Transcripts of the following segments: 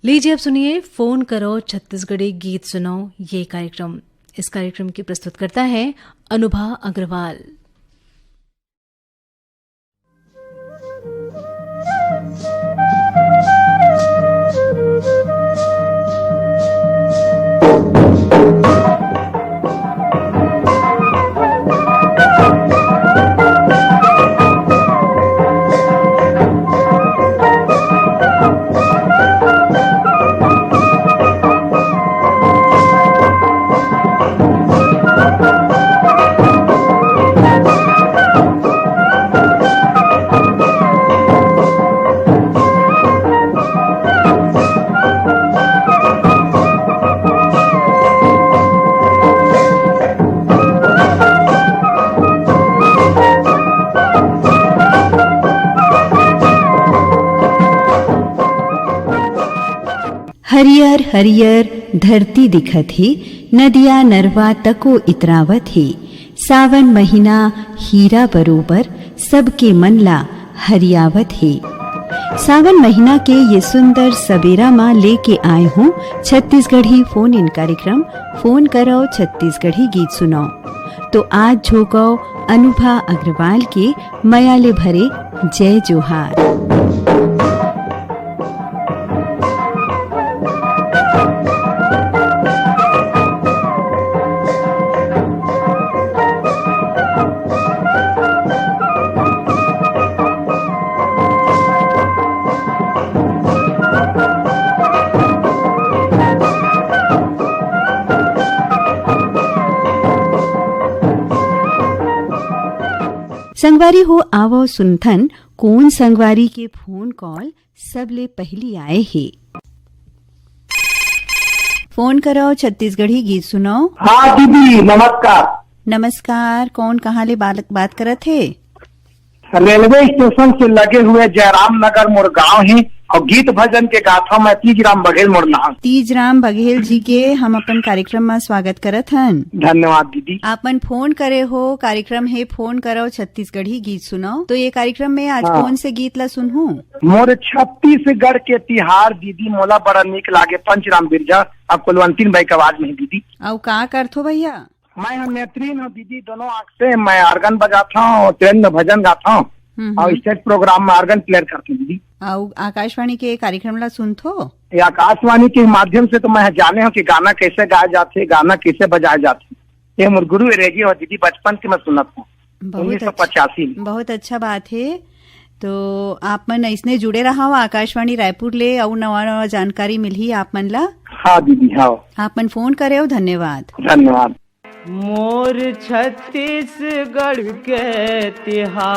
लीजिए अब सुनिए फोन करो छत्तीसगढ़ी गीत सुनाओ ये कार्यक्रम। इस कार्यक्रम की प्रस्तुत करता है अनुभा अग्रवाल। हरियर हरियर धरती दिखत ही, नदिया नरवा तको इतरावत ही। सावन महीना हीरा बरोबर, सबके मन ला हरियावत ही। सावन महीना के ये सुंदर सबेरा माँ लेके आए हूँ छत्तीसगढ़ी फोन इन कार्यक्रम फोन करो छत्तीसगढ़ी गीत सुनाओ। तो आज झोंको अनुभा अग्रवाल के मयाले भरे जय जोहार। संगवारी हो आवो सुनथन कौन संगवारी के फोन कॉल सबले पहली आए है। फोन करो छत्तीसगढ़ी गीत सुनाओ। हाँ दीदी नमस्कार। नमस्कार, कौन कहाँ ले बात करत है? रेलवे स्टेशन से लगे हुए जयराम नगर मोर गाँव है और गीत भजन के गाथा में तीजराम बघेल मोर नाम। तीजराम बघेल जी के हम अपन कार्यक्रम में स्वागत करत हन। धन्यवाद दीदी। आपन फोन करे हो, कार्यक्रम है फोन करो छत्तीसगढ़ी गीत सुनाओ। तो ये कार्यक्रम में आज कौन से गीत ला सुनहूं? मोर छत्तीसगढ़ के तिहार दीदी मोला बड़ा निक लागे। पंचराम बिरजा अब कुलवंतीन भाई की आवाज में दीदी। और का करथो भैया? मैं नेत्रीन हूँ दीदी, दोनों आँख से मैं आर्गन बजाता हूँ, ट्रेन में भजन गाता हूँ और स्टेज प्रोग्राम में आर्गन प्लेयर करती हूँ दीदी। और आकाशवाणी के कार्यक्रम ला सुनथो? ये आकाशवाणी के माध्यम से तो मैं जाने हूँ कि गाना कैसे गाए जाते, गाना कैसे बजाए जाते। ये मोर गुरु रेडियो है दीदी, बचपन से मैं सुनत हूँ 1985 में। बहुत अच्छा बात है। तो आप मन इसने जुड़े रहा हो आकाशवाणी रायपुर ले और नवा नवा जानकारी मिली आप मन ला। हाँ दीदी हाँ। आप मन फोन करे हो, धन्यवाद। धन्यवाद। मोर छत्तीसगढ़ के तिहार,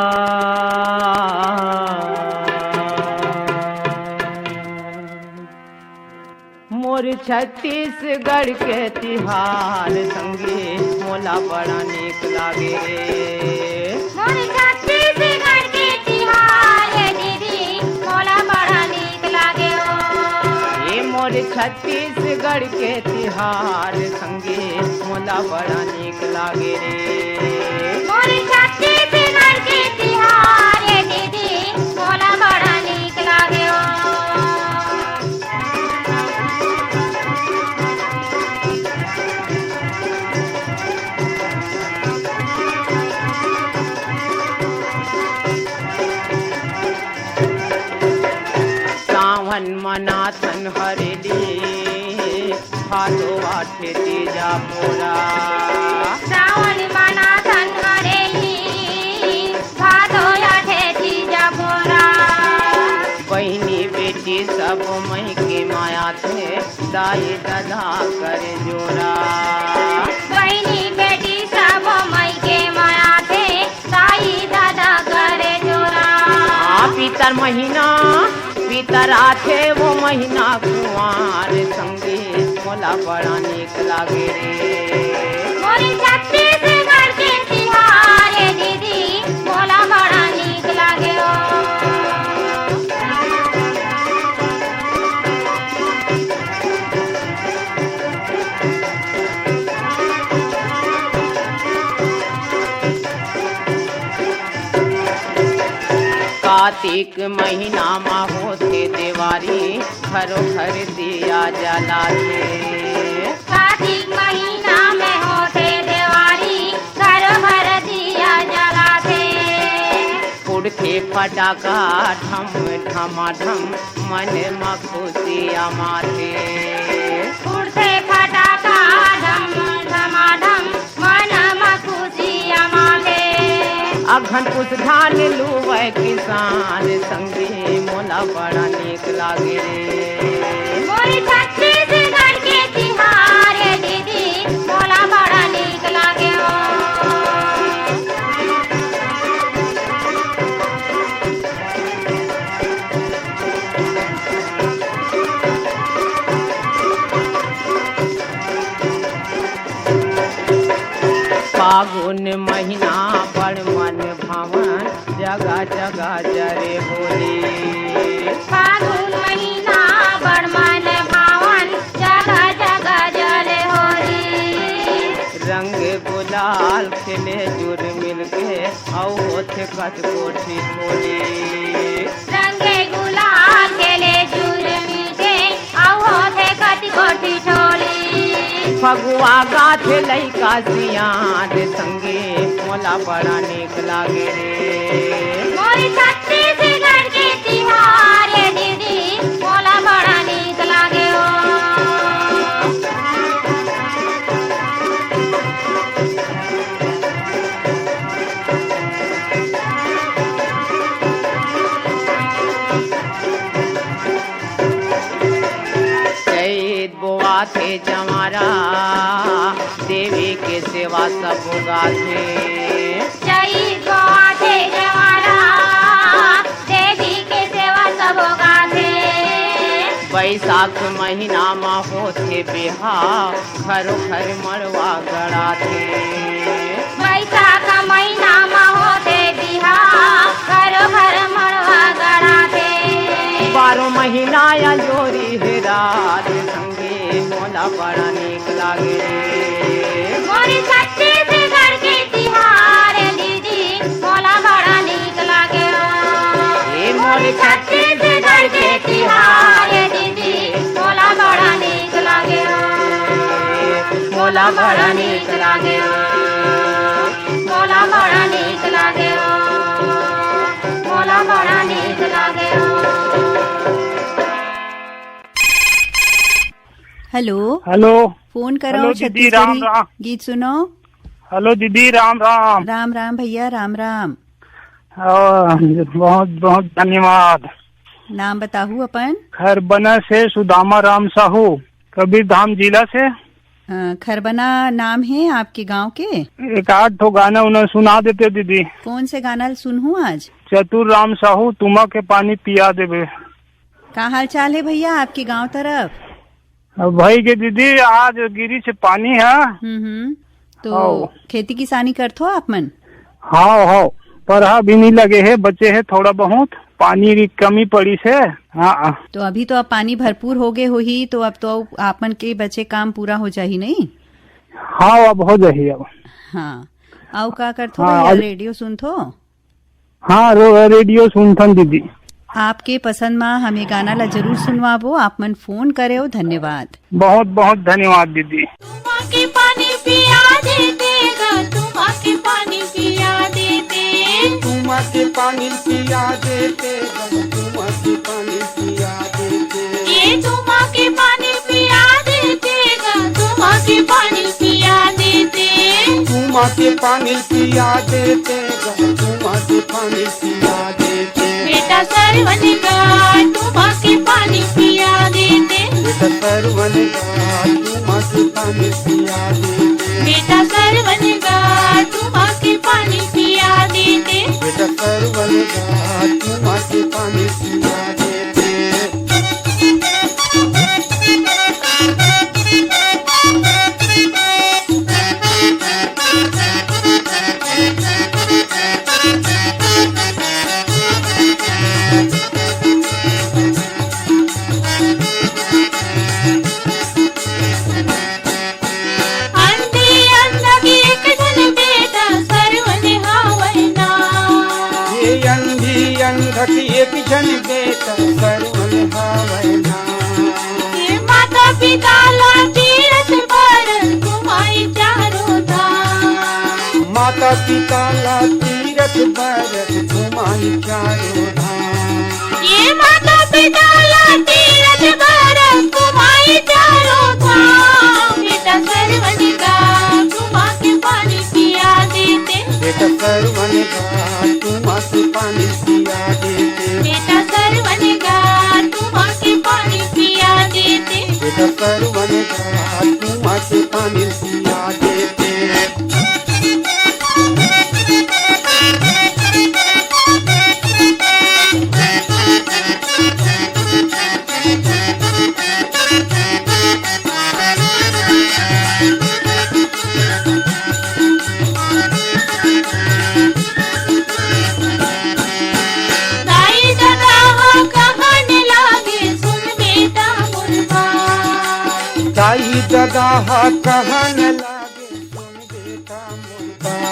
मोर छत्तीसगढ़ के तिहार संगे मोला बड़ा नीक लागे रे। मोर छत्तीसगढ़ के तिहार है दीदी मोला बड़ा नीक लागे हो। ये मोर छत्तीसगढ़ के तिहार संगे मोला बड़ा नीक लागे रे। मोर छत्तीसगढ़ के तिहार है दीदी मोला बड़ा नीक लागे हो। सावन मनाथन हरेली भादो आठे तीजा मोरा। सावन मनाथन हरेली भादो आठे तीजा मोरा। बहनी बेटी सब मई के माया थे दाई दादा करे जोरा। बहनी बेटी सब मई के माया थे दाई दादा करे जोरा। पितर महीना पितर आथे वो महीना कुंवार संगे मोला बड़ा नीक लागे रे। मोर छत्तीसगढ़ के तिहार है दीदी मोला बड़ा नीक लागे हो। कार्तिक महीना में होते देवारी घरों घर दिया जलाते। कार्तिक महीना में होते देवारी घरों घर दिया जलाते। उड़ते फटाका ढम ढमाढम मन में खुशियाँ माथे। उड़ते फटाका ढम ढमाढम मन में खुशियाँ माथे। अघन पुस धान लुवै किसान संगे मोला बड़ा नीक लागे रे। मोरी छत्तीसगढ़ के तिहार दीदी मोला बड़ा नीक लागे हो। फागुन महीना बड़ मन भावन जगह जगह जरे होली। फागुन महीना बड़ मन भावन जगह जगह जरे होली। रंग गुलाल खिले जुर मिल के औ होथे कच कोठी होली। रंगे गुलाल खेले जुर मिलके औ होथे कच कोठी ठोली। फगुआ गाथे लइका सियान संगे मोला बड़ा नीक लागे रे। मोरी छत्तीसगढ़ के तिहार दीदी मोला बड़ा नीक लागे हो। चैत बोआ थे जमारा देवी के सेवा सब गाथे। चैत बोआथे जवारा देवी के सेवा सब गाथे। बैसाख महीना में होते बिहाव घरों घर मड़वा गड़ाथे। बैसाख महीना में होते बिहाव घरों घर मड़वा गड़ाथे। 12 महीना या जोरी है रात संगे मोला बड़ा नीक लागे रे। मोरी छत्तीसगढ़ के तिहार दीदी मोला बड़ा नीक लागे हो। ए मोरी छत्तीसगढ़ के तिहार दीदी मोला बड़ा नीक लागे हो। मोला बड़ा नीक लागे हो। मोला बड़ा नीक लागे हो। मोला बड़ा नीक लागे हो। हेलो हेलो फोन करो हेलो दीदी, छत्तीसगढ़ी राम राम। गीत सुनो। हेलो दीदी, राम राम। राम राम भैया, राम राम। बहुत बहुत धन्यवाद। नाम बताहू अपन। खरबना से सुदामा राम साहू, कबीर धाम जिला से। खरबना नाम है आपके गांव के। एक 8 ठो गाना उन्हें सुना देते दीदी। कौन से गाना सुनहूँ आज। चतुर राम साहू तुमा के पानी पिया देवे। का हाल चाल है भैया आपके गांव तरफ। भाई के दीदी आज गिरी से पानी है। तो आओ। खेती किसानी करथो आप मन। हाँ हाँ, पर भी नहीं लगे है, बचे है थोड़ा बहुत, पानी की कमी पड़ी से। हाँ तो अभी तो अब पानी भरपूर हो गए हो ही, तो अब तो आपन के बचे काम पूरा हो जाही नहीं। हाँ अब हो जाही अब। हाँ आओ का करथो हाँ, भैया, अब- रेडियो सुनथो। हाँ रेडियो सुनथन दीदी। आपके पसंद में हमें गाना ला जरूर सुनवाबो। आप मन फोन करे हो, धन्यवाद। बहुत बहुत धन्यवाद दीदी। के पानी पिया देते ग तुमा के पानी पिया देते। तुमा के पानी पिया देते तुमा के पानी पिया देते। ये तुमा के पानी पिया देते ग तुमा के पानी पिया देते। तुमा के पानी पिया देते तुमा के पानी पिया देते। बेटा सरवन का तुमा के पानी पिया देते। बेटा सरवन का तुमा के पानी पिया देते। बेटा सरवन का तुमा के पानी पिया देते। बेटा सरवन का तुमा के पानी पिया देते। पिता तीरथ भरत घुमाई चारों धाम। ये माता पिता तीरथ भरत घुमाई चारों धाम। बेटा सरवन का घुमा के पानी पिया देते। बेटा सरवन का घुमा के पानी पिया देते। बेटा सरवन का घुमा के पानी पिया देते। बेटा सरवन का घुमा के पानी पिया देते। दाई दादा कहन लागे सुन बेटा मुर्गा।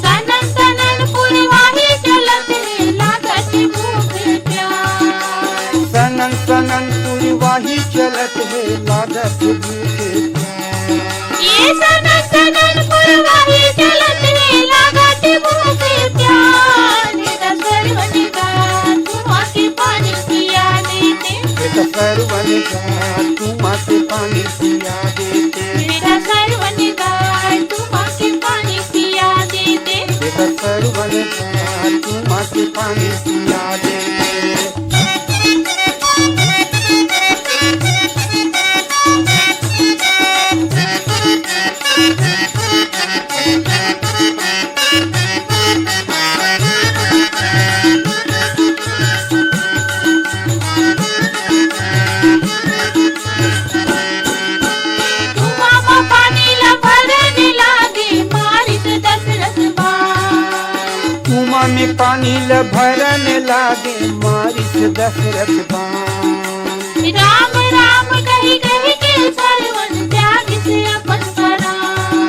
सनन सनन पुरवाही चलत है लागत भूख प्यास। सनन सनन पुरवाही चलत है लागत भूख प्यास। ये सनन सनन पुरवाही चलत है लागत भूख प्यास। बेटा सरवन का धुआं के पानी पिया देते। बेटा सरवन का धुआं के पानी पिया देते। बेटा सरवन का धुआं के पानी पिया देते। बेटा सरवन का धुआं के पानी पिया देते। में पानी ल भरन लागे मारिस दशरथ बाण। राम राम कही कही के सरवन त्याग से अपन परान।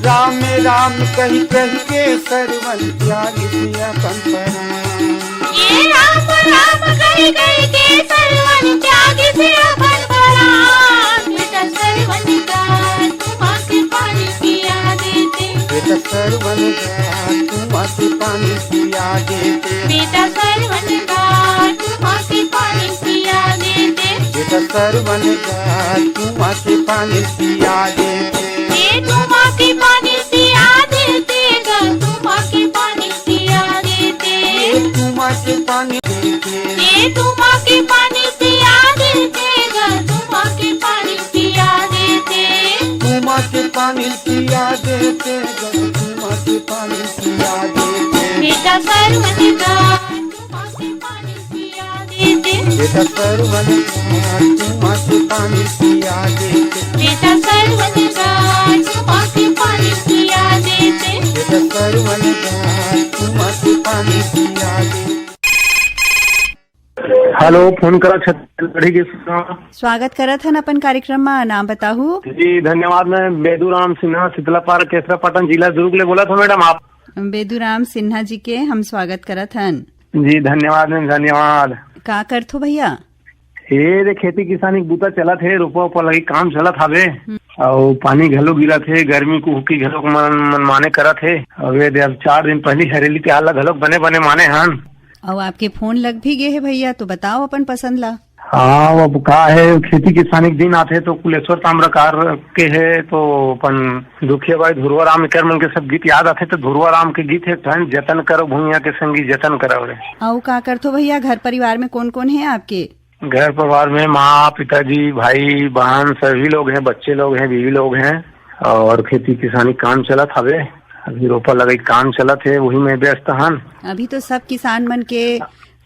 राम राम कही कही के सरवन त्याग से अपन परान। ये राम राम कही कही के सरवन त्याग से अपन परान। बेटा सरवन का धुआं के पानी पिया देते। बेटा सरवन का धुआं के पानी पिया देते। बेटा सरवन का धुआं के पानी पिया देते। बेटा सरवन का धुआं के पानी पिया देते। ये धुआं के पानी पिया देते। धुआं के पानी पिया देते। धुआं के पानी देते। ये धुआं के पानी पिया देते। धुआं के पानी पिया देते। धुआं के पानी पिया देते। धुआं के पानी पिया देते। बेटा सरवन का धुआं के पानी पिया देते। बेटा सरवन का धुआं के पानी पिया देते। बेटा सरवन का धुआं के पानी पिया देते। बेटा सरवन का धुआं के पानी पिया देते। हेलो, फोन करा छत्तीसगढ़ी के स्वागत करत हन अपन कार्यक्रम में। नाम बताहू जी। धन्यवाद। मैं बेदूराम सिन्हा, शीतलापार केसरापाटन जिला दुर्ग ले बोला था मैडम। आप बेदूराम सिन्हा जी के हम स्वागत करत हन। जी धन्यवाद मैम, धन्यवाद। का करथो भैया? ये रे खेती किसानी बूता चला थे, रोपा उपा लगी काम चला थावे और पानी घलो गिरा थे। गर्मी को हुकी घलो मन माने करा थे। अब 4 दिन पहले हरेली के हाल घलो बने बने माने हन। और आपके फोन लग भी गए है भैया, तो बताओ अपन पसंद ला। हाँ, अब का है, खेती किसानी के दिन आते तो कुलेश्वर ताम्रकार के है तो अपन दुखिया भाई ध्रुवा राम कर मन के सब गीत याद आते। तो ध्रुवा राम के गीत है जतन करो भूमिया के संगी जतन करो रे। और का करथो भैया? घर परिवार में कौन कौन है आपके? घर परिवार में माँ, पिताजी, भाई, बहन सभी लोग हैं, बच्चे लोग हैं, बीवी लोग हैं और खेती किसानी काम चलत हवे। अभी रोपा लगे काम चलत है, वही में व्यस्त हन। अभी तो सब किसान मन के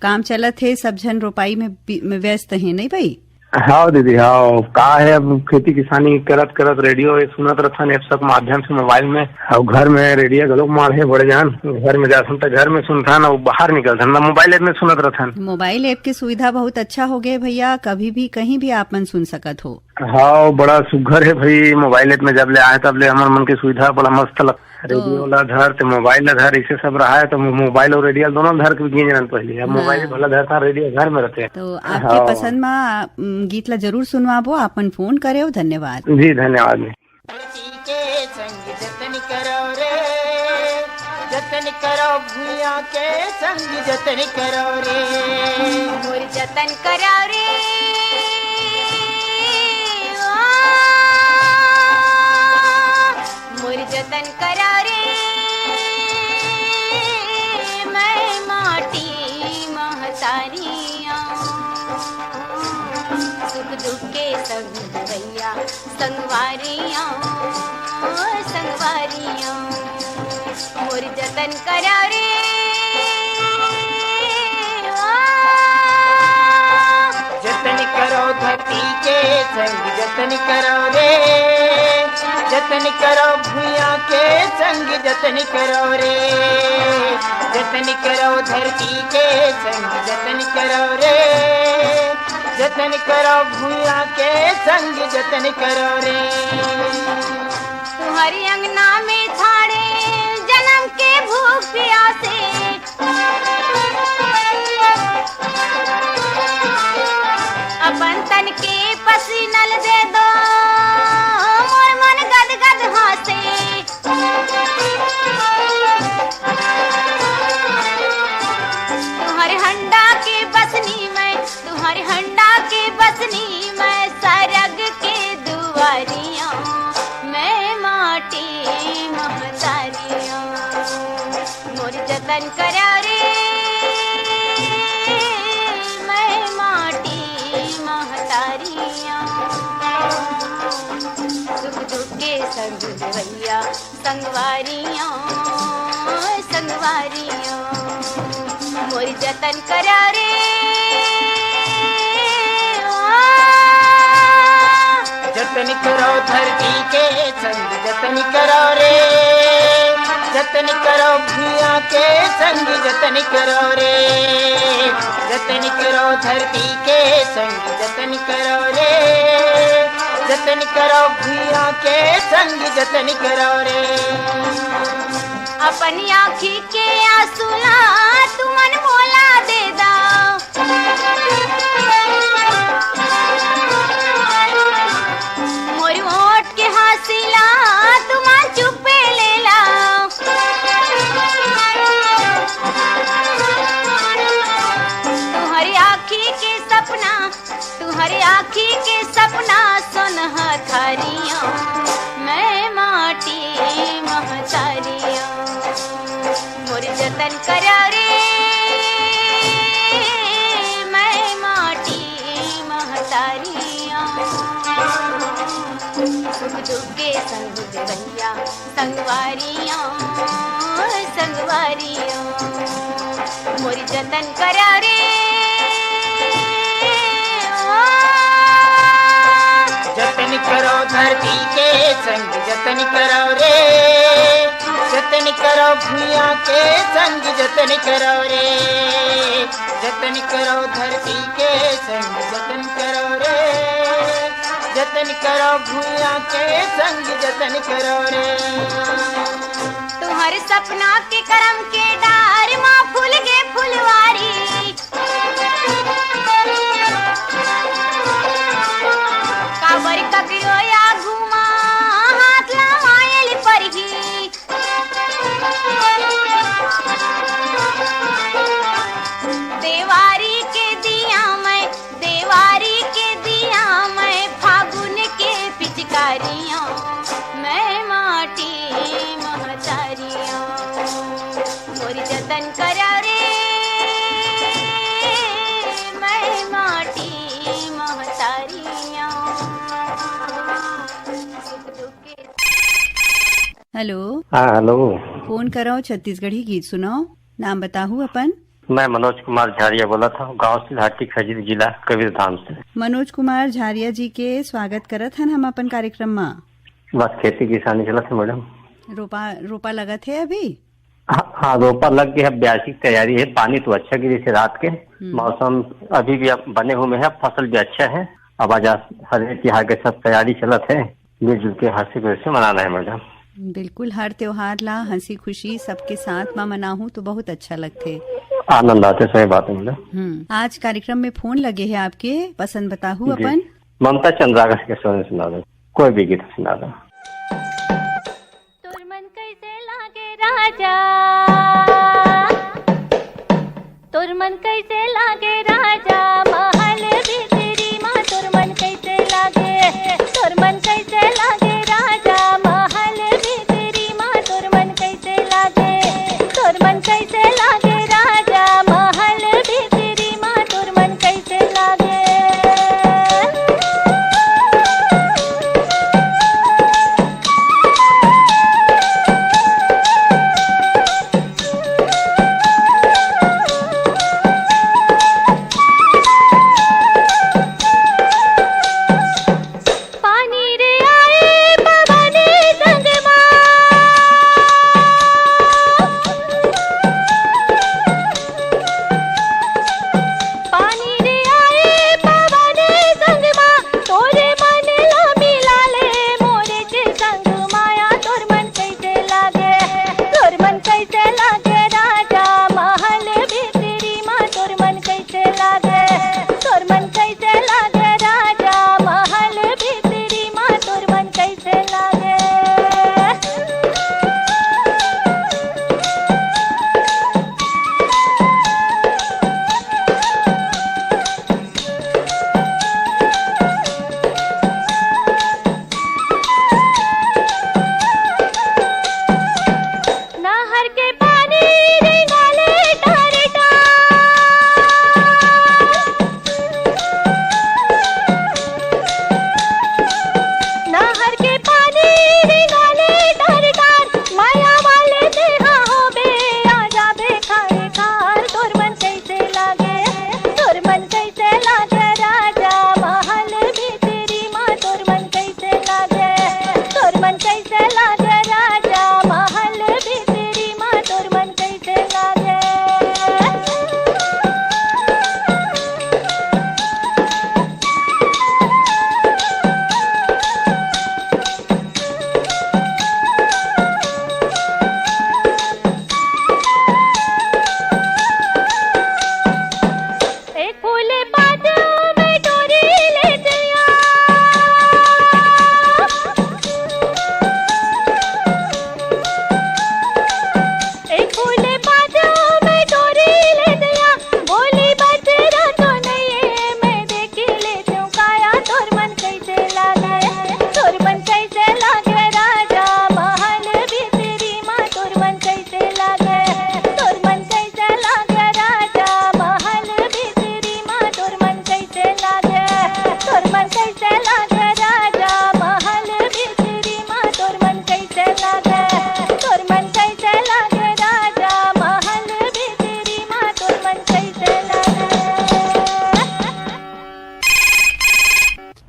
काम चलत है, सब जन रोपाई में व्यस्त है नहीं भाई? हाँ दीदी, हाँ। का है, अब खेती किसानी करत करत रेडियो सुनत रहन एप सब माध्यम से मोबाइल में। और घर में रेडियो गलोक मारे बड़े जान, घर में जासन तो घर में सुनथन और बाहर निकलथन मोबाइल ऐप में सुनत रहन। मोबाइल ऐप की सुविधा बहुत अच्छा हो गए भैया, कभी भी कहीं भी आप मन सुन सकत हो। हाँ, बड़ा सुघर है भाई। मोबाइल ऐप में जब ले आए तब ले हमारे मन की सुविधा बड़ा मस्त लग। रेडियो ला धर तो मोबाइल ला धर, ऐसे सब रहा है तो मोबाइल और रेडियो दोनों धर के गिन पहले। अब मोबाइल भला धरता, रेडियो घर में रहते हैं। तो आपके पसंद में गीत ला जरूर सुनवाबो। आपन फोन करे। धन्यवाद जी, धन्यवाद। संग जतन करो रे जतन करो भूया के संग जतन करो रे मोर जतन करो रे मोर जतन करो रे मैं माटी महतारियाँ सुख दुख के संग भैया संगवारियाँ संगवारियाँ मोर जतन करो रे जतन करो धरती के संग जतन करो रे जतन करो भूया के संग जतन करो रे जतन करो धरती के संग जतन करो रे जतन करो भूया के संग जतन करो रे तुम्हारी अंगना में छाड़े जन्म के भूख प्यासे अपन तन के पसीनल दे दो मोर मन गद गद हासे तुम्हारे हंडा के बसनी में तुम्हारे हंडा के बसनी में सरग के दुआरियां मैं माटी महतारियां मोर जतन करो रे मैं माटी महतारियां सुख दुख के संग भैया संगवारियां संगवारियां मोर जतन करो रे जतन करो धरती के संग जतन करो रे जतन करो भूया के संग जतन करो रे जतन करो धरती के संग जतन करो रे जतन करो भूया के संग जतन करो रे अपनी आँखी के आंसुला तुमन मोला दे दा मोर होठ के हासिला तुमान चुपे ले ला तुम्हारी आँखी के सपना तुम्हारी आँखी के सपना सुनह थारियाँ मैं माटी महतारियाँ मोर जतन करो रे मैं माटी महतारियाँ सुख दुख के संग भैया संगवारियाँ संगवारियाँ मोर जतन करो रे जतन करो धरती के संग जतन करो रे जतन करो भूया के संग जतन करो रे जतन करो धरती के संग जतन करो रे जतन करो भूया के संग जतन करो रे तुम्हारे सपना के करम के डार माँ फूल गे फुलवारी काबर ककरो या घुमा हाथ लमायल परही देवारी के दिया मैं फागुन के पिचकारियाँ मैं माटी महतारियाँ मोर जतन करो रे मैं माटी महतारियाँ सुख दुख के हेलो हाँ हेलो। फोन करो छत्तीसगढ़ी गीत सुनाओ। नाम बताहू अपन। मैं मनोज कुमार झारिया बोला था, गांव सिलहाटी खजीर जिला कबीरधाम से। मनोज कुमार झारिया जी के स्वागत करत हन हम अपन कार्यक्रम में। बस खेती किसानी चला थे मैडम। रोपा लगा थे अभी? हाँ रोपा लग गया है, ब्यासी की तैयारी है। पानी तो अच्छा गिरी से रात के, मौसम अभी भी बने हुए है, फसल भी अच्छा है। अब आज हर त्योहार के सब तैयारी चलत है, मिलजुल के हंसी खुशी मनाना है मैडम। बिल्कुल, हर त्योहार ला हंसी खुशी सबके साथ में मनाहूँ तो बहुत अच्छा लगते, आनंद आते। सही बात है मैडम। आज कार्यक्रम में फोन लगे है आपके, पसंद बताहू अपन। ममता चंद्राकर के सोने सुना दो, कोई भी गीत सुना दो। तोर मन कैसे लागे राजा तोर मन कैसे लागे राजा महल भीतरी माँ तोर मन कैसे लागे तोर मन कैसे लागे राजा महल भीतरी माँ तोर मन कैसे लागे तोर मन कैसे लागे राजा महल भीतरी माँ तोर मन कैसे लागे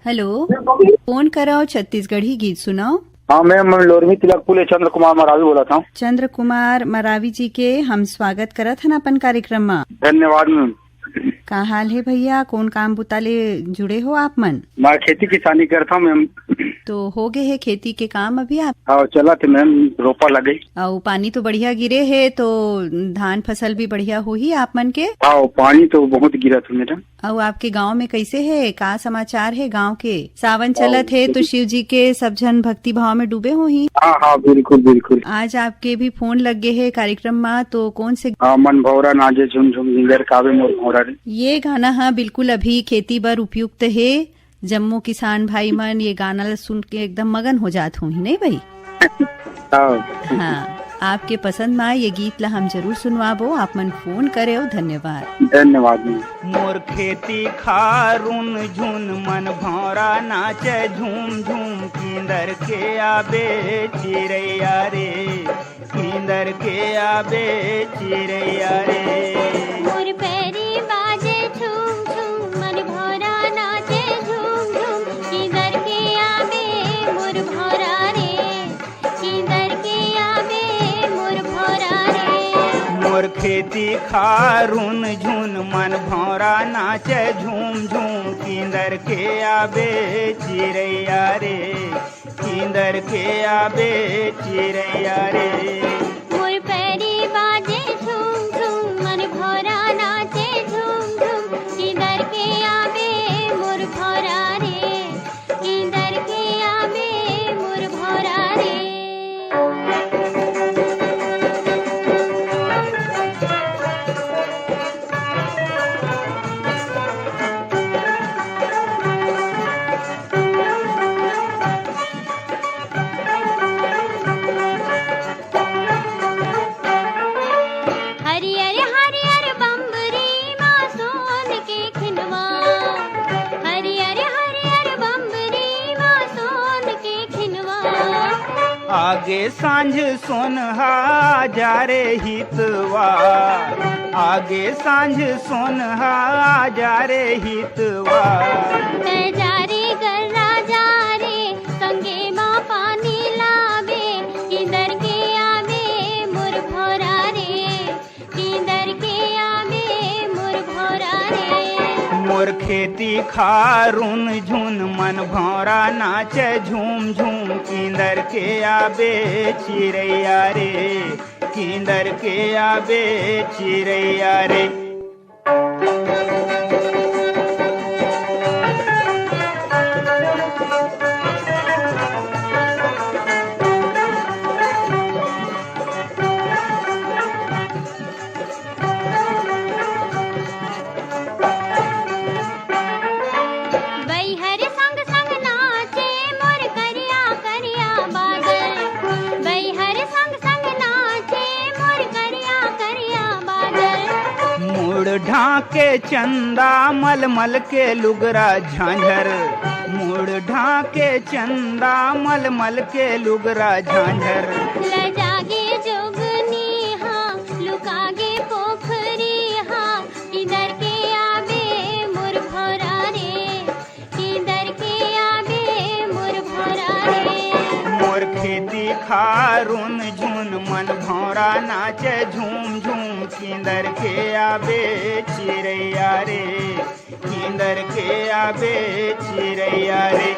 हेलो, फोन कराओ छत्तीसगढ़ी गीत सुनाओ। हाँ मैम, लोरमी तिलक पुले चंद्र कुमार मरावी बोला था। चंद्र कुमार मरावी जी के हम स्वागत करत हन अपन कार्यक्रम में। धन्यवाद मैम। का हाल है भैया, कौन काम बुताले जुड़े हो आप मन? मैं खेती किसानी करता हूँ मैम। तो हो गए है खेती के काम अभी आप? हाँ चला थे मैम, रोपा लगे। और पानी तो बढ़िया गिरे है तो धान फसल भी बढ़िया हो ही आप मन के? हाँ पानी तो बहुत गिरा था मेरा। और आपके गांव में कैसे है, का समाचार है गांव के? सावन चलत है तो शिव जी के सब जन भक्ति भाव में डूबे हो ही। हाँ हाँ बिल्कुल बिल्कुल। आज आपके भी फोन लगे है कार्यक्रम में, तो कौन से? हाँ मन भौरा नाजे झुम झुम जिंगर कावे मोर भौरा रे। ये गाना हाँ बिल्कुल अभी खेती बर उपयुक्त है। जम्मू किसान भाई मन ये गाना सुन के एकदम मगन हो जात हूँ ही नहीं भाई? हाँ, आपके पसंद में ये गीत ला हम जरूर सुनवाबो। आप मन फोन करे हो, धन्यवाद। धन्यवाद। मोर खेती खारुन झुन मन भौरा नाचे झूम झूम किंदर के आबे चिरैया रे, किंदर के आबे चिरैया रे। मोर पैरी बाजे झूम झूम मन भौरा नाचे झूम झूम किंदर के आबे मोर भौरा रे, किंदर के आबे मोर भौरा रे। मोर खेती खारुन झुन मन भौरा नाचे झूम झूम किंदर के आबे चिरैया रे, किंदर के आबे चिरैया रे। मोर पैरी बाजे झूम झूम मन भौरा नाचे झूम झूम किंदर के आबे मोर भौरा रे, किंदर के आबे मोर भौरा रे। आगे सांझ सोनहा जा रे हितवार, आगे सांझ सोनहा जा रे हितवार। जा रे गर्रा जा रे संगे माँ पानी लावे, किंदर के आवे मोर भोरा रे, किंदर के आवे मोर भोरा रे। मोर खेती खारून झुन मन भौरा नाचे झूम झूम, किंदर के आबे चिरैया रे, किंदर के आबे चिरैया रे। ढाके चंदा मलमल के लुगरा झांझर, मुड़ ढाके चंदा मलमल के लुगरा झांझर। लजागे जोगनी हाँ लुकागे पोखरी हाँ, किधर के आवे मोर भोरा रे, किधर के आवे मोर भोरा रे। मोर खेती खारून झुन मन भौरा नाचे झूम झूम, किंदर के आबे चिरैया रे, किंदर के आबे चिरैया रे।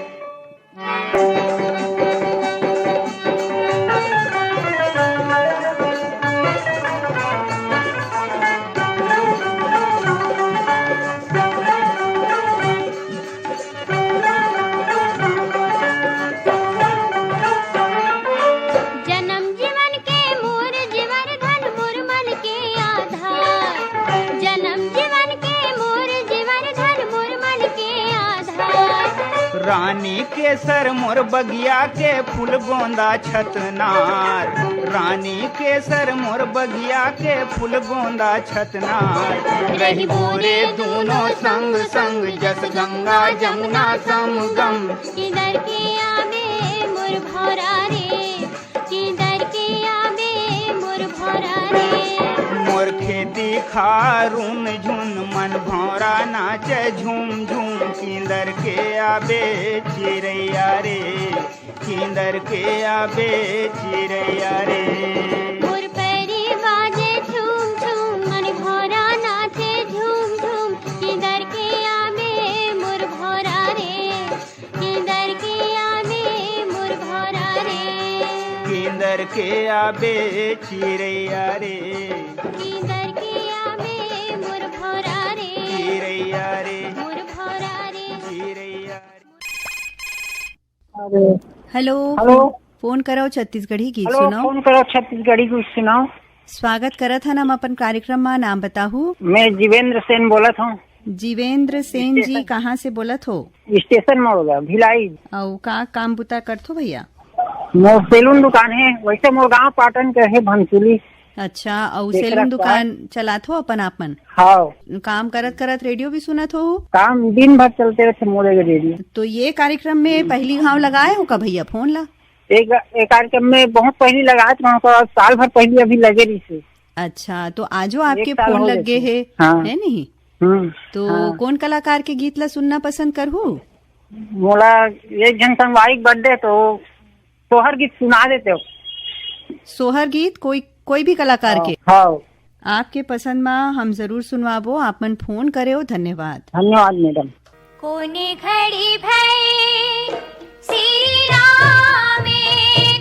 रानी केसर मोर बगिया के फूल गोंदा छतनार, रानी केसर मोर बगिया के फूल गोंदा छतनार। रही बोरे दोनों संग संग जस गंगा जमुना समगम, किधर के आवे मोर भोरा रे, किधर के आवे मोर भोरा रे। मोर खेती खारून झुन मन भौरा नाचे झूम झूम, किंदर के आबे चिरैया रे, किंदर के आबे चिरैया रे। मोर पैरी बाजे झूम झूम मन भौरा नाचे झूम झूम, किधर के आवे मोर भौरा रे, किधर के आवे मोर भौरा रे। किंदर के आबे चिरैया रे, किधर के आवे मोर भौरा रे, चिरैया रे, मोर भौरा रे। चिरैया रे। हेलो हेलो फोन करो छत्तीसगढ़ी गीत हेलो सुनाओ। फोन करो छत्तीसगढ़ी कुछ सुनाओ। स्वागत करत हन हम अपन कार्यक्रम में, नाम बताहू। मैं जीवेंद्र सेन बोलत हूँ। जीवेंद्र सेन जी कहाँ से बोलत हो? स्टेशन मोड़ भिलाई। और का काम बुता करथो भैया? मोर सैलून दुकान है, वैसे मोर गाँव पाटन के है भनसुली। अच्छा, और सैलून दुकान चलात हो अपन आपन? हाँ। काम करत करत रेडियो भी सुनत हो? काम दिन भर चलते रहते मोरे रेडियो। तो ये कार्यक्रम में पहली घाव लगाए हो का भैया फोन ला? एक कार्यक्रम में बहुत पहली लगाए थे, साल भर पहले अभी लगे रही से। अच्छा, तो आजो आपके फोन लग गए है, हाँ। है नहीं? तो हाँ। कौन कलाकार के गीत ला सुनना पसंद करहु? मोला एक जन संगवारी बर्थडे तो सोहर गीत सुना देते हो। सोहर गीत कोई भी कलाकार के? हाँ। आपके पसंद में हम जरूर सुनवाबो। आपन फोन करे हो, धन्यवाद। धन्यवाद मैडम। कोने घड़ी भई श्री राम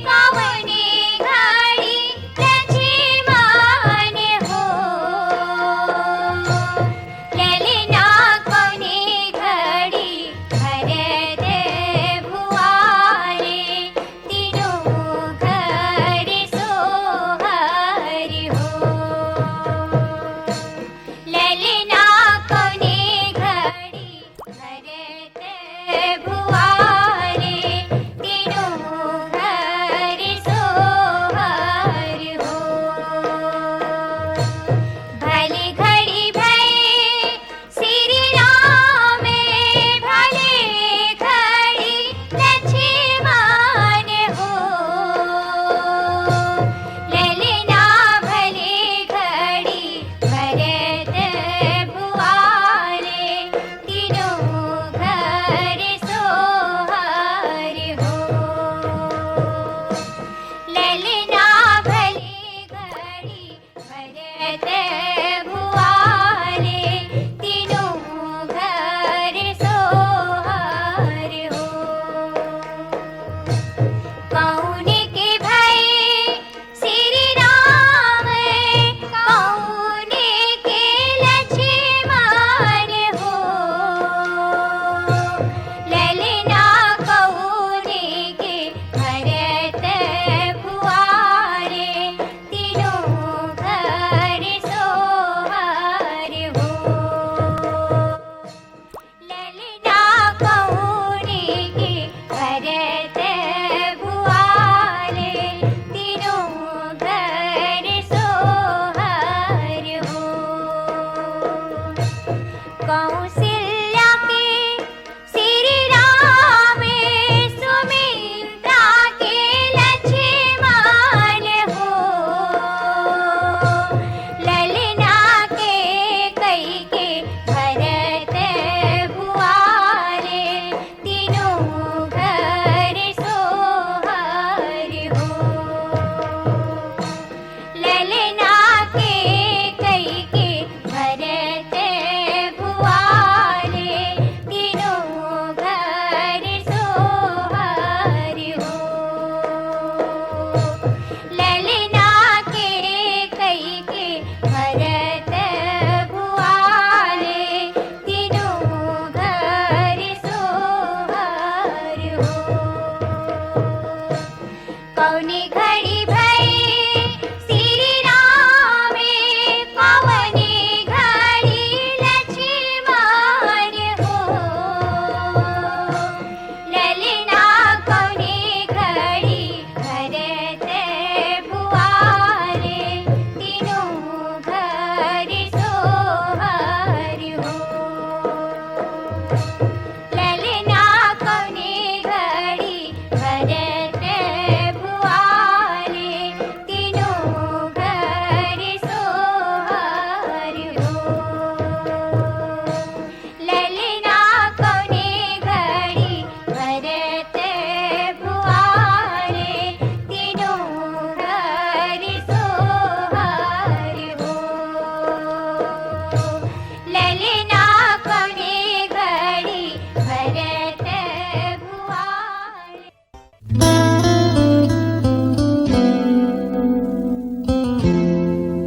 कवने घड़ी लक्ष्मण हो, ललना कोने घड़ी भरत भुआरे, तीनों घड़ी सोहर हो, ललना कोने घड़ी भरत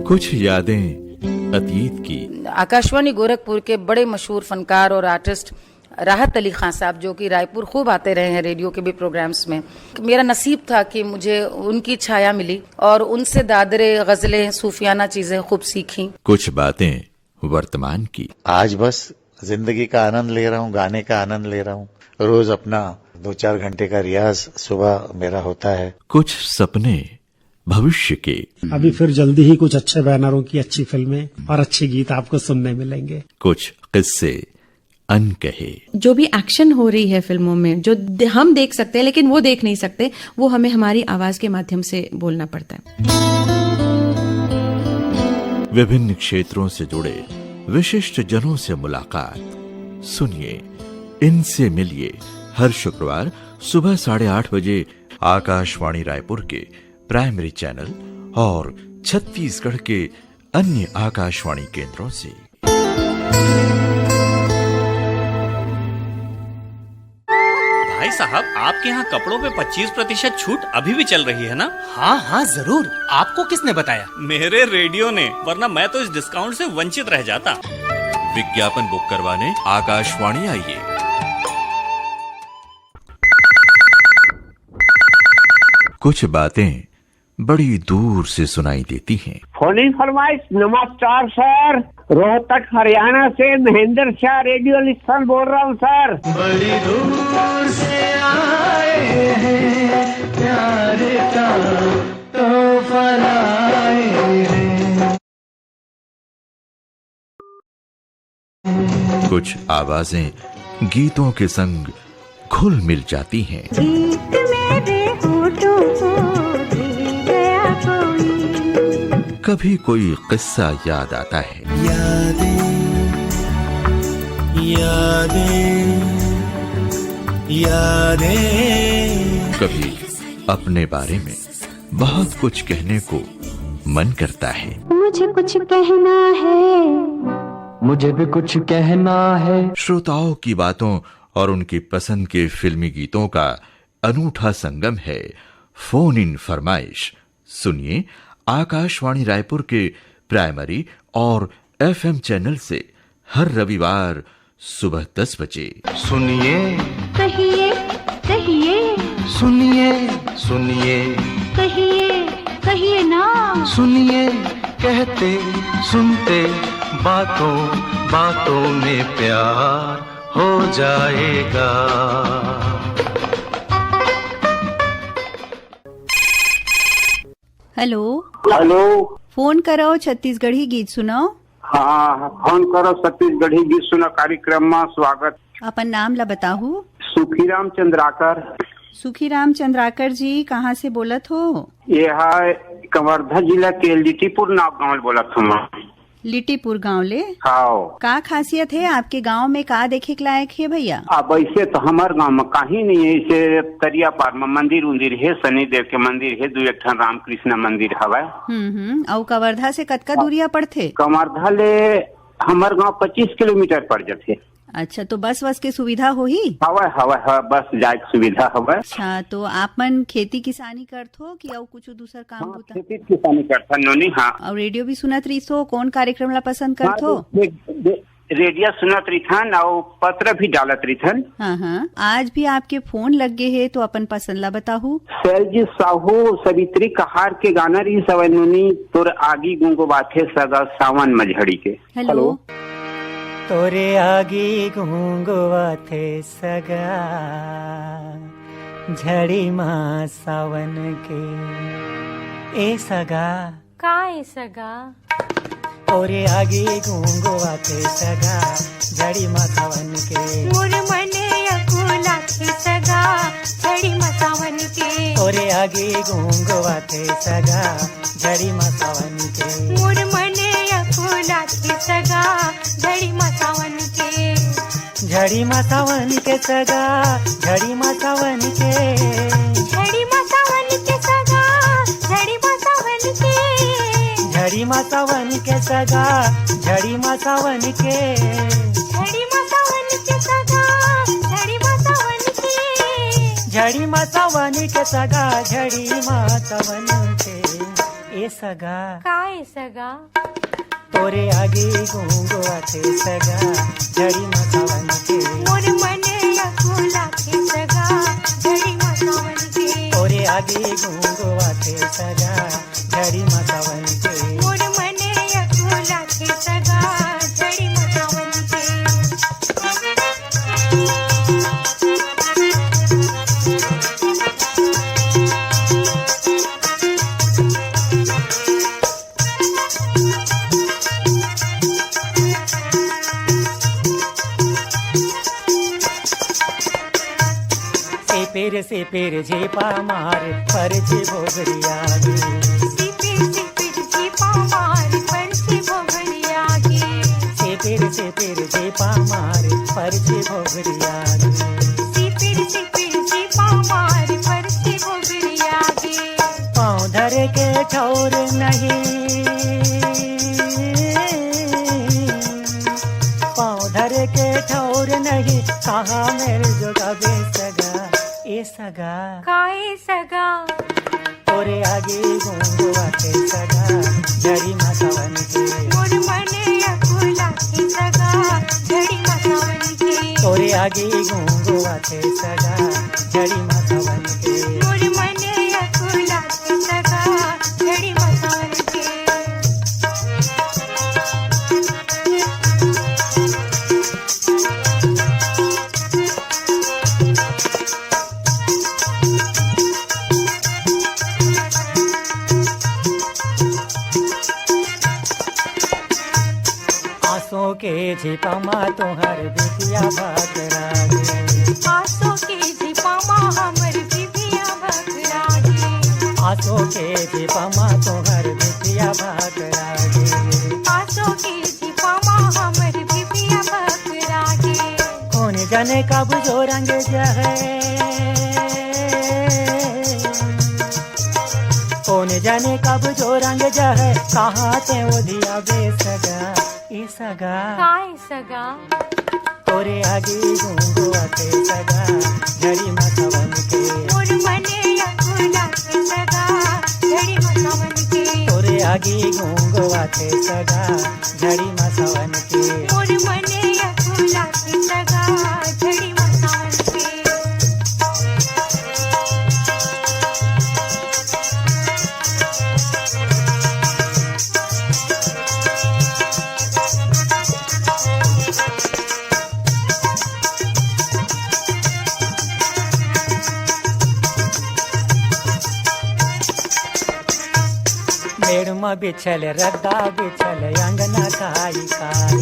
कुछ यादें अतीत की। आकाशवाणी गोरखपुर के बड़े मशहूर फनकार और आर्टिस्ट राहत अली खान साहब, जो कि रायपुर खूब आते रहे हैं रेडियो के भी प्रोग्राम्स में, मेरा नसीब था कि मुझे उनकी छाया मिली और उनसे दादरे, गजलें, सूफियाना चीजें खूब सीखी। कुछ बातें वर्तमान की। आज बस जिंदगी का आनंद ले रहा हूँ, गाने का आनंद ले रहा हूँ। रोज अपना 2-4 घंटे का रियाज सुबह मेरा होता है। कुछ सपने भविष्य के। अभी फिर जल्दी ही कुछ अच्छे बैनरों की अच्छी फिल्में और अच्छे गीत आपको सुनने मिलेंगे। कुछ किस्से अनकहे। जो भी एक्शन हो रही है फिल्मों में, जो हम देख सकते हैं लेकिन वो देख नहीं सकते, वो हमें हमारी आवाज के माध्यम से बोलना पड़ता है। विभिन्न क्षेत्रों से जुड़े विशिष्ट जनों से मुलाकात। सुनिए, इनसे मिलिए हर शुक्रवार सुबह 8:30 बजे आकाशवाणी रायपुर के प्राइमरी चैनल और छत्तीसगढ़ के अन्य आकाशवाणी केंद्रों से। भाई साहब, आपके यहाँ कपड़ों पे 25% छूट अभी भी चल रही है ना? हाँ हाँ जरूर। आपको किसने बताया? मेरे रेडियो ने, वरना मैं तो इस डिस्काउंट से वंचित रह जाता। विज्ञापन बुक करवाने आकाशवाणी आइए। कुछ बातें बड़ी दूर से सुनाई देती हैं। फोन फरमाइश। नमस्कार सर, रोहतक हरियाणा से महेंद्र शाह रेडियो लिस्टन बोल रहा हूँ सर। बड़ी दूर से आए हैं, प्यारे का तोहफा लाए हैं। कुछ आवाजें गीतों के संग घुल मिल जाती हैं। गीत मेरे होठों को दे गया कोई। कभी कोई किस्सा याद आता है। यादें यादें यादें। कभी अपने बारे में बहुत कुछ कहने को मन करता है। मुझे कुछ कहना है, मुझे भी कुछ कहना है। श्रोताओं की बातों और उनकी पसंद के फिल्मी गीतों का अनूठा संगम है फोन इन फरमाइश। सुनिए आकाशवाणी रायपुर के प्राइमरी और एफएम चैनल से हर रविवार सुबह 10 बजे। सुनिए कहिए कहिए, सुनिए सुनिए, कहिए कहिए ना। सुनिए कहते सुनते, बातों बातों में प्यार हो जाएगा। हेलो हेलो, फोन करो छत्तीसगढ़ी गीत सुनाओ। हाँ फोन करो छत्तीसगढ़ी गीत सुना कार्यक्रम में स्वागत। अपन नाम ला बताहू। सुखीराम चंद्राकर। सुखीराम चंद्राकर जी, कहाँ से बोलत हो? ये है कवर्धा जिला के लिटीपुर नाव गाँव बोलत हूँ। लिटीपुर गाँव ले? हाँ। का खासियत है आपके गांव में, का देखे के लायक है भैया? अब ऐसे तो हमारे गांव में कहीं नहीं है। इसे तरिया पार में मंदिर उंदिर है, शनिदेव के मंदिर है, 2 ठन रामकृष्ण मंदिर हवा। और कवर्धा से कतका दूरिया पड़थे? कवर्धा ले हमारे गांव 25 किलोमीटर पड़ जाते। अच्छा, तो बस वस के सुविधा होही? हवा हवा हवा, बस जाए सुविधा हवा। अच्छा, तो आप मन खेती किसानी करथो कि और कुछ दूसर काम होता? खेती किसानी करता नोनी। हाँ। और रेडियो भी सुनत रही हो? कौन कार्यक्रम ला पसंद करथो? रेडियो सुनत रही थन और पत्र भी डालत रही थन। हाँ। आज भी आपके फोन लग गए है तो अपन पसंद ला बताहू। सैलजी साहू सवित्री कहार के गाना रही सवनोनी, तोर आगी गुंगो बाथे सगा सावन मझड़ी के। हेलो। तोरे आगी घूंगवा थे सगा झड़ी माँ सावन के। ए सगा का ए सगा, तोरे आगी घूंगवा थे सगा झड़ी माँ सावन के। मोर मने अकुला थे सगा झड़ी माँ सावन के। तोरे आगी घूंगवा थे सगा झड़ी माँ सावन के। मोर मने अकुला थे सगा झड़ी माँ सावन के। झड़ी माँ सावन के सगा झड़ी माँ सावन के। झड़ी माँ सावन के सगा झड़ी माँ सावन के। झड़ी माँ सावन के सगा झड़ी माँ सावन के। झड़ी माँ सावन के सगा झड़ी माँ सावन के। झड़ी माँ सावन के सगा झड़ी माँ सावन के। ए सगा काय सगा तोरे आगे गुंगवा थे सगा झड़ी मसावन के मोर मने अकुला के सगा झड़ी मसावन के तोरे आगे गुंगवा थे सगा झड़ी मसावन के मोर मने अकुला के सगा झड़ी मसावन के से पेर झेपा मार पर छे भोगरिया गे से झेपा मार पर छे भोगरिया गे से पेर झेपा मार पर छे भोगरिया गे से पेर झेपा मार पर छे भोगरिया गे पाँव धर के ठौर नहीं पाँव धर के ठौर नहीं कहाँ मेरे जोगा बेसगा ए सगा काय सगा तोरे आगे गुंगवा थे सगा झड़ी मसावन के मोर मने अकुला के सगा झड़ी मसावन के तोरे आगे गुंगवा थे सगा झड़ी मसावन के मोर मने अकुला के सगा झड़ी मसावन के आंसू के झिपमा तोहर बिटिया भागरा गे आंसू के झिपमा हमर बिटिया भागरा गे आंसू के झिपमा तोहर बिटिया भागरा गे आंसू के झिपमा हमर बिटिया भागरा गे कौन जाने कब जो रंग जहे कौन जाने कब जो रंग जहे कहाँ ते ओधिया बेसगा ए सगा काय सगा तोरे आगे गुंगवा थे सगा झड़ी मसावन के मोर मने अकुला के सगा झड़ी मसावन के तोरे आगे गुंगवा थे सगा झड़ी मसावन के मोर मने अकुला के सगा झड़ी मसावन के मेड़मा बिछल रद्दा बिछल अंगना खाई खाई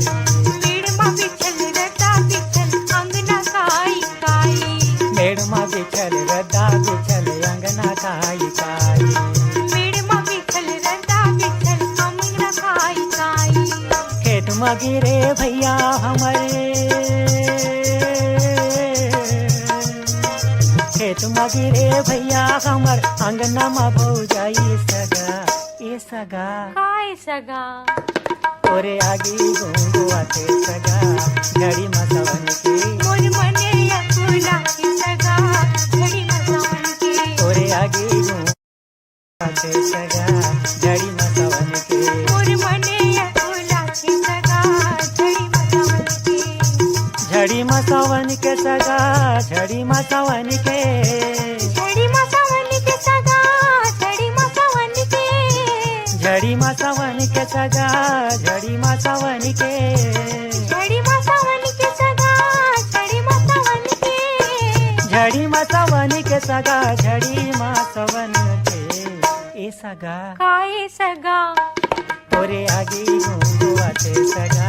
मेड़मा बिछल रद्दा बिछल अंगना खाई खाई मेड़मा बिछल रद्दा बिछल अंगना खाई खाई मेड़मा बिछल रद्दा बिछल अंगना खाई खाई खेत में गिरे भैया हमारे खेत में गिरे भैया हमर अंगना में भौजाई सगा ए सगा काय सगा तोरे आगे गुंगवा थे सगा झड़ी मसावन के मोर मने अकुला के सगा झड़ी मसावन के तोरे आगे गुंगवा थे सगा झड़ी मसावन के मोर मने अकुला के सगा झड़ी मसावन के झड़ी मसावन के सगा झड़ी मसावन के झड़ी मसावन के सगा झड़ी मसावन के झड़ी मसावन के सगा झड़ी मसावन के झड़ी मसावन के सगा झड़ी मसावन के झड़ी मसावन के सगा झड़ी मसावन के ए सगा काय सगा तोरे आगे गुंगवा थे सगा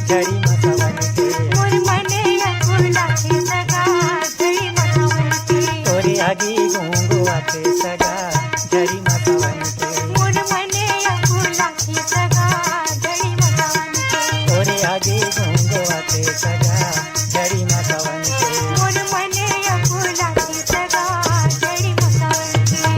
झड़ी मसावन के मोर मने अकुला के सगा झड़ी मसावन के तोरे आगे गुंगवा थे सगा झड़ी मसावन के मोर मने अकुला के सगा झड़ी मसावन के तोरे आगे गुंगवा थे सगा झड़ी मसावन के मोर मने अकुला के सगा झड़ी मसावन के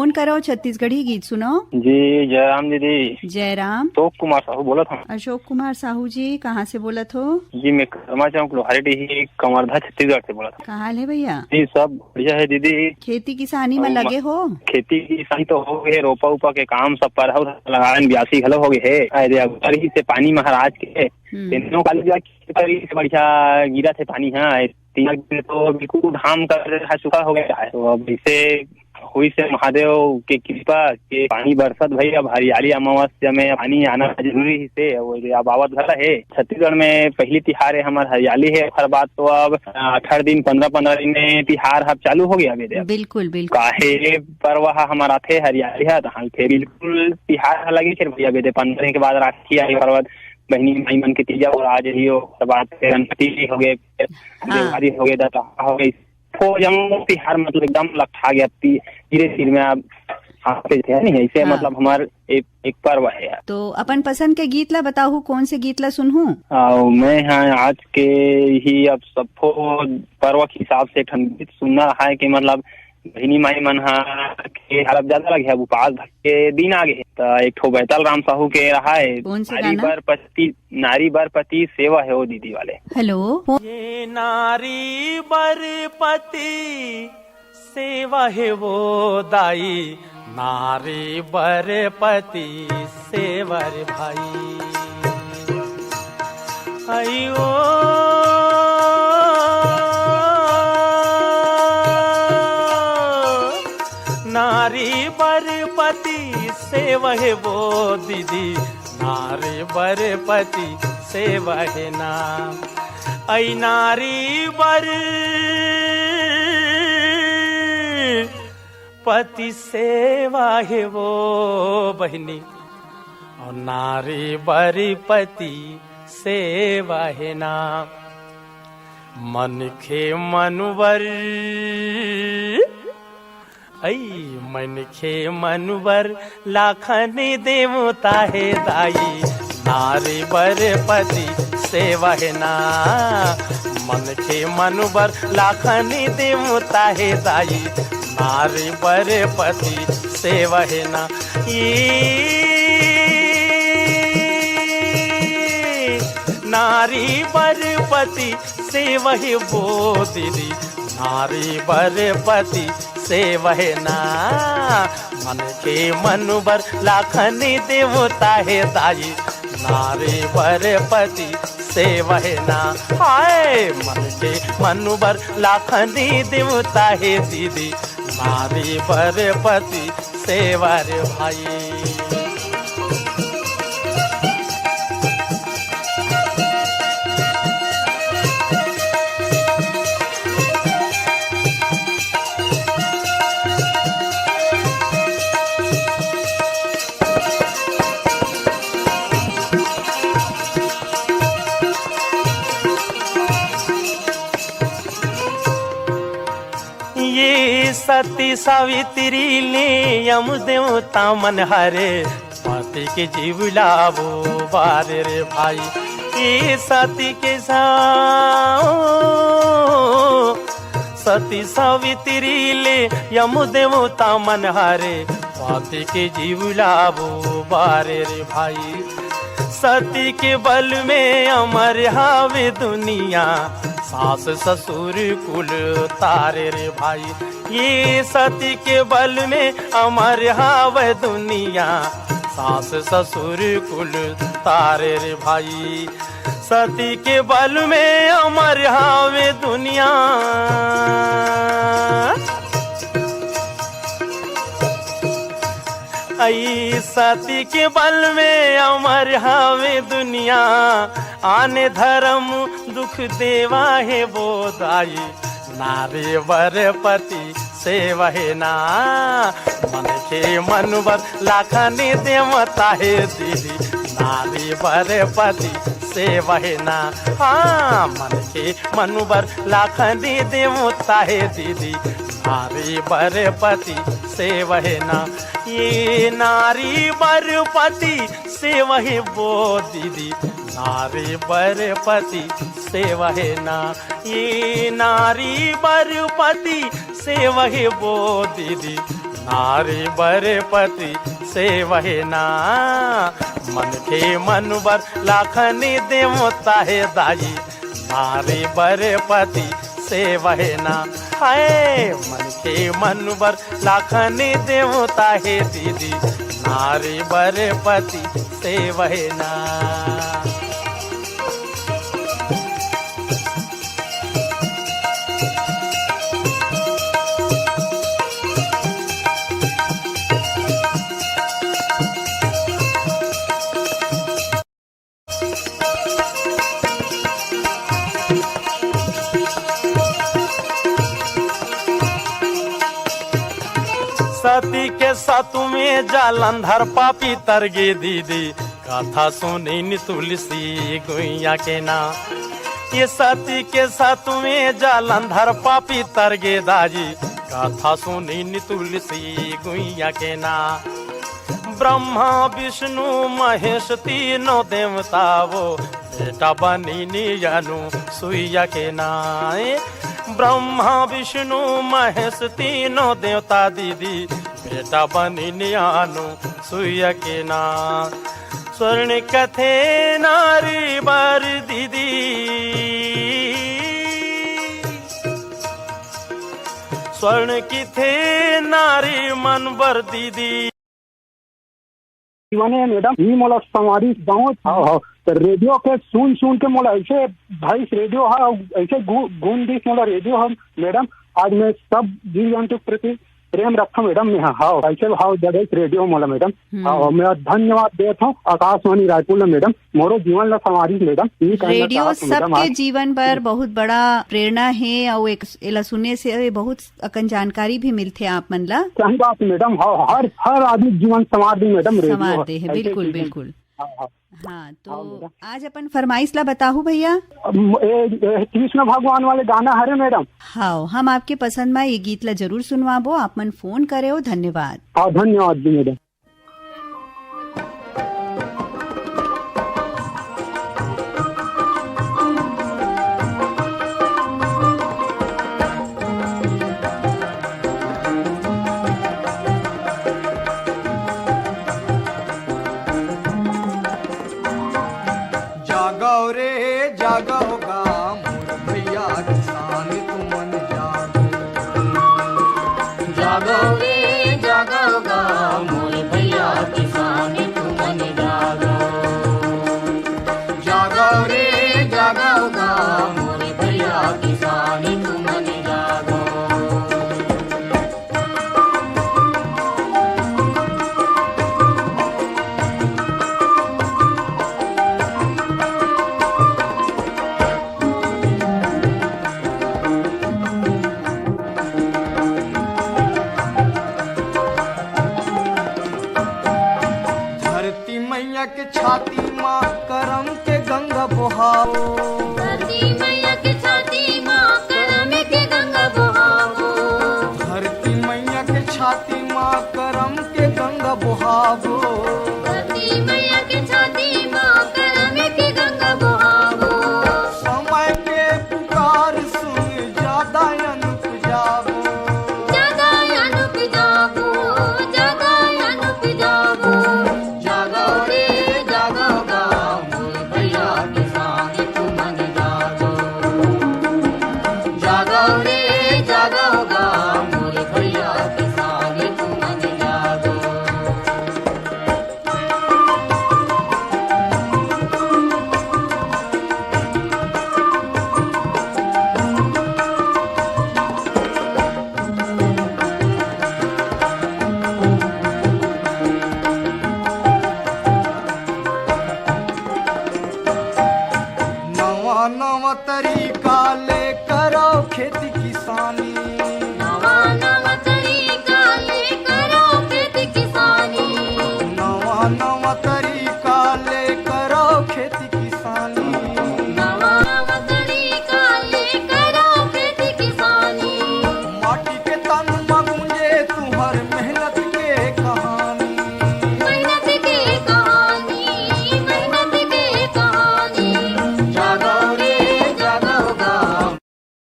फोन करो, छत्तीसगढ़ी गीत सुनो। जी जयराम दीदी। जयराम। अशोक कुमार साहू बोला था। अशोक कुमार साहू जी, कहाँ से बोला हो? जी मैं कर्मा चौक लोहारी कमरधा छत्तीसगढ़ से बोला था। कहाँ हाल है भैया? जी सब बढ़िया है दीदी। खेती किसानी में लगे हो? खेती किसानी तो हो गए, रोपा उपा के काम सब पर लगान ब्यासी घलो हो गए है। से पानी महाराज के तीनों बढ़िया गिरा थे पानी है। तीन दिन तो बिल्कुल धाम कर सूखा हो गया है। तो अब इसे हुई से महादेव के कृपा के पानी बरसत भाई। अब हरियाली अमावस्या में पानी आना जरूरी से अब आवत घर है। छत्तीसगढ़ में पहली तिहार है हमारे हरियाली है। हर बात तो अब 18 दिन 15 दिन में तिहार अब चालू हो गया। बिल्कुल बिल्कुल काहे पर्व हमारा थे हरियाली है थे बिल्कुल तिहार लगी फिर भैया बेदे 15 दिन के बाद राखी आई पर्वत बहनी माई मन के तीजा और आज ही बात गणपति हो गए, दिवाली हो गए, दशहरा हो गई। तिहार मतलब एकदम लखा गया धीरे धीरे में अब नहीं ऐसे मतलब हमारे एक पर्व है। तो अपन पसंद के गीत ला बताओ, कौन से गीत ला सुनूं? मैं आज के ही अब सबको पर्व के हिसाब से गीत सुनना है कि मतलब बहनी माई मन के हरब ज्यादा लगे है उपास के दिन आगे है। तो एक ठो बैतल राम साहू के रहा है नारी बरपति सेवा है वो दीदी वाले। हेलो। ये नारी बरपति सेवा है वो दाई, नारी बरपति सेवा रे भाई। आयो नारी बरपति सेवा है वो दीदी, नारी बरपति सेवा है नाम। ऐ नारी बरपति सेवा है वो बहनी, और नारी बरपति सेवा है नाम। मन खे मनवर मन खे मनवर लाखन देवता है दाई, नारी बरपति सेवा है ना। मन खे मनवर लाखन देवता है दाई, नारी बरपति सेवा है ना। नारी बरपति सेवा है वो दीदी, नारी बरपति सेवा है ना। मन के मनबर लाखन देवता है दाई, नारी बरपति सेवा है ना। हाय मन के मनबर लाखन देवता है दीदी, नारी बरपति सेवा रे भाई। सती सावित्री ले यम देवता मन हरे, पति के जीव लावो बारे रे भाई। ये सती के सती सावित्री ले यम देवता मन हरे, पति के जीव लावो बारे रे भाई। सती के बल में अमर हावे दुनिया, सास ससुर कुल तारे रे भाई। ये सती के बल में अमर हावे दुनिया, सास ससुर कुल तारे रे भाई। सती के बल में अमर हावे दुनिया, आई सती के बल में अमर हावे दुनिया। आने धर्म दुख देवा है वो दाई, नारी बरपति सेवा है ना। मन के मनवर लाखन देवता है दीदी, नारी बरपति सेवा है ना। हाँ मन के मनवर लाखन देवता है दीदी, नारी बरपति सेवा है ना। ये नारी बरपति सेवा है वो दीदी, नारी बरपति सेवा है ना। ये नारी बरपति सेवा है वो दीदी, नारी बरे पति सेवहे ना। मन के मन बर लाखनी देवता है दाई, नारी बरे पति सेवहे ना। हाय मन के मन बर लाखनी देवता है दीदी, नारी बरे पति सेवहे ना। सती के सातु में जालंधर पापी तरगे दीदी, कथा सुनी नि तुलसी गुइया के ना। ये सती के सातु में जालंधर पापी तरगे दाजी, कथा सुनी नि तुलसी गुइया के ना। ब्रह्मा विष्णु महेश तीनों देवता वो, बेटा बनी नियनु सुइया के ना। ब्रह्मा विष्णु महेश तीनों देवता दीदी, बेटा बनी नियानु सुइया के ना। स्वर्ण कथे नारी बार दीदी, स्वर्ण की थे नारी मन बर दीदी। मैडम ही मोला समारी गाँव रेडियो के सुन के मोला ऐसे भाई रेडियो है ऐसे गुण दी मोला रेडियो है मैडम। आज मैं सब जीव जंतु के प्रति प्रेम रखता मैडम। मैं हाँ ऐसे भाव जगह रेडियो मोला मैडम। हाँ मैं धन्यवाद देता हूँ आकाशवाणी रायपुर मैडम, मोरो जीवन ला संवारी मैडम। रेडियो सबके जीवन पर बहुत बड़ा प्रेरणा है और एक एला सुनने से बहुत अकन जानकारी भी मिलते आप मन ला। सही बात मैडम। हाँ हर आदमी जीवन संवार दी मैडम, संवार दे है बिल्कुल बिल्कुल। हाँ तो आज अपन फरमाइश ला बताहू भैया। कृष्ण भगवान वाले गाना हरे मैडम। हाँ हम आपके पसंद में ये गीत ला जरूर सुनवाबो, आप मन फोन करे हो। धन्यवाद। हाँ धन्यवाद जी मैडम। जागो रे जागो गा मोर भैया किसान तुमन जागो। जागो रे जागो गा मोर भैया किसान तुमन जागो। जागो रे जागो गा मोर भैया किसान तुमन जागो। के छाती माँ करम के गंगा बहाओ। धरती मैया के छाती माँ करम के गंगा बहाओ। धरती मैया के छाती माँ करम के गंगा बहाओ। धरती मैया के छाती माँ करम के गंगा बहाओ। समय के पुकार सुन ज्यादा अनुप जाओ। ज्यादा अनुप जाओ, ज्यादा अनुप जाओ। जागो रे जागो गा मोर भैया किसान तुमन जागो। जागो रे जागो गा मोर भैया किसान तुमन जागो। नवा नवा तरीका ले करो खेती किसानी। नवा नवा तरीका ले करो खेती किसानी। नवा नवा तरीका ले करो खेती किसानी। नवा नवा तरीका ले करो खेती किसानी। माटी के तन में गूंजे तुम्हार मेहनत के कहानी। मेहनत के कहानी, मेहनत के कहानी। जागो रे जागो गा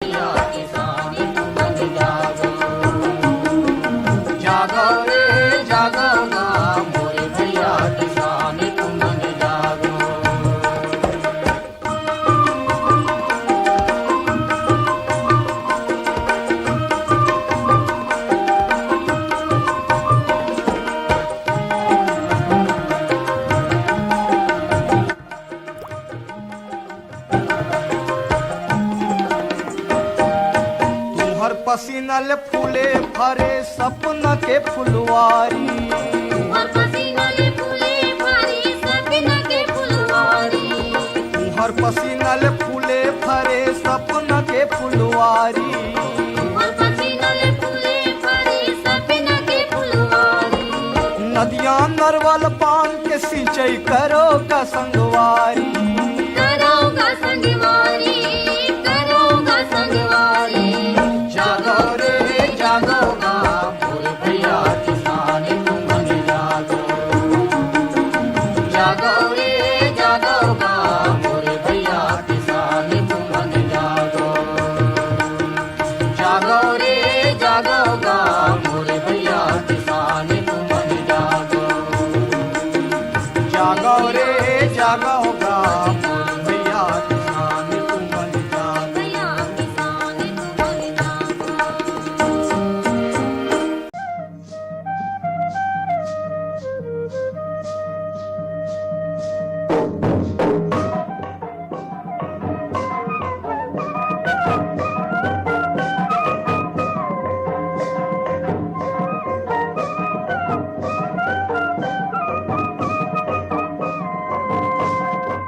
भैया किसान तुमन जागो। जागो पसीनल फूले भरे सपना के फुलवारी तुहर पसीनल फूले भरे सपना के फुलवारी तुहर पसीनल फूले भरे सपना के फुलवारी तुहर पसीनल फूले भरे सपना के फुलवारी नदियां नरवल पान के सिंचाई करो